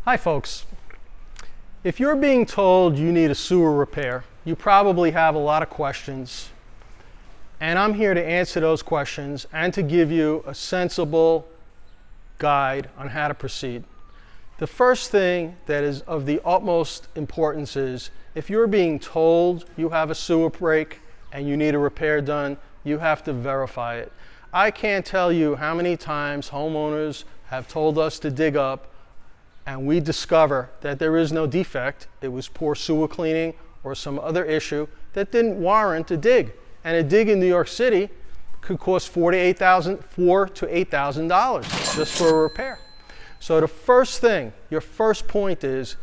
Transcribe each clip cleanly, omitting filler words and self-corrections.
Hi folks. If you're being told you need a sewer repair, you probably have a lot of questions, and I'm here to answer those questions and to give you a sensible guide on how to proceed. The first thing that is of the utmost importance is if you're being told you have a sewer break and you need a repair done, you have to verify it. I can't tell you how many times homeowners have told us to dig up and we discover that there is no defect. It was poor sewer cleaning or some other issue that didn't warrant a dig. And a dig in New York City could cost $4,000 to $8,000 just for a repair. So the first thing, your first point is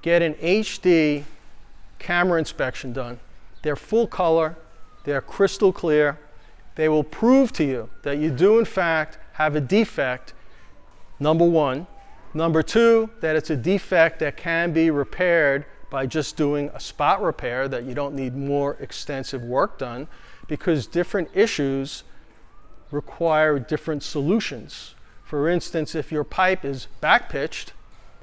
get an HD camera inspection done. They're full color, they're crystal clear. They will prove to you that you do in fact have a defect, number one. Number two, that it's a defect that can be repaired by just doing a spot repair, that you don't need more extensive work done, because different issues require different solutions. For instance, if your pipe is back pitched,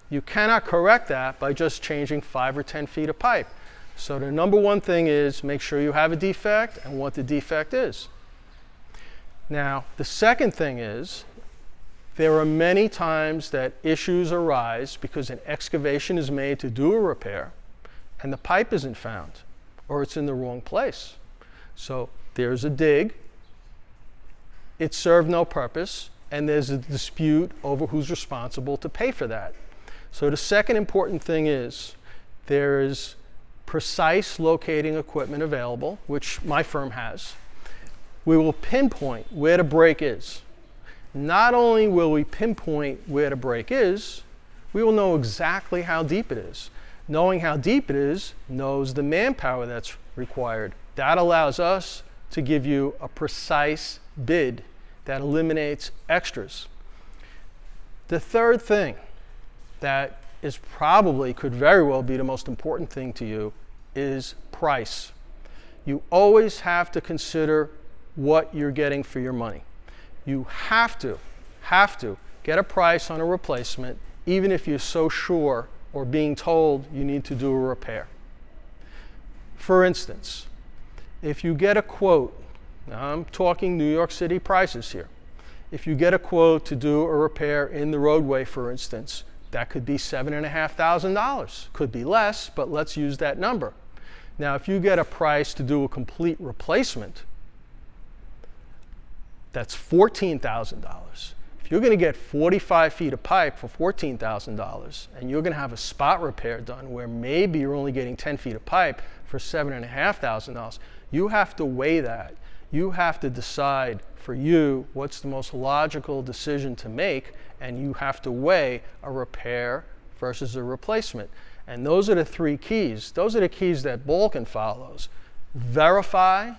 you cannot correct that by just changing 5 or 10 feet of pipe. So the number one thing is make sure you have a defect and what the defect is. Now, the second thing is, there are many times that issues arise because an excavation is made to do a repair and the pipe isn't found or it's in the wrong place. So there's a dig, it served no purpose, and there's a dispute over who's responsible to pay for that. So the second important thing is there is precise locating equipment available, which my firm has. We will pinpoint where the break is. Not only will we pinpoint where the break is, we will know exactly how deep it is. Knowing how deep it is knows the manpower that's required. That allows us to give you a precise bid that eliminates extras. The third thing that is probably, could very well be the most important thing to you is price. You always have to consider what you're getting for your money. You have to get a price on a replacement, even if you're so sure or being told you need to do a repair. For instance, if you get a quote, now I'm talking New York City prices here. If you get a quote to do a repair in the roadway, for instance, that could be $7,500. Could be less, but let's use that number. Now, if you get a price to do a complete replacement, that's $14,000. If you're going to get 45 feet of pipe for $14,000 and you're going to have a spot repair done where maybe you're only getting 10 feet of pipe for $7,500, you have to weigh that. You have to decide for you what's the most logical decision to make, and you have to weigh a repair versus a replacement. And those are the three keys. Those are the keys that Balkan follows. Verify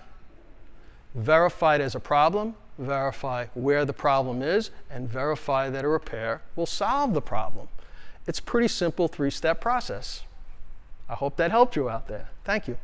there's a problem, verify where the problem is, and verify that a repair will solve the problem. It's a pretty simple three-step process. I hope that helped you out there. Thank you.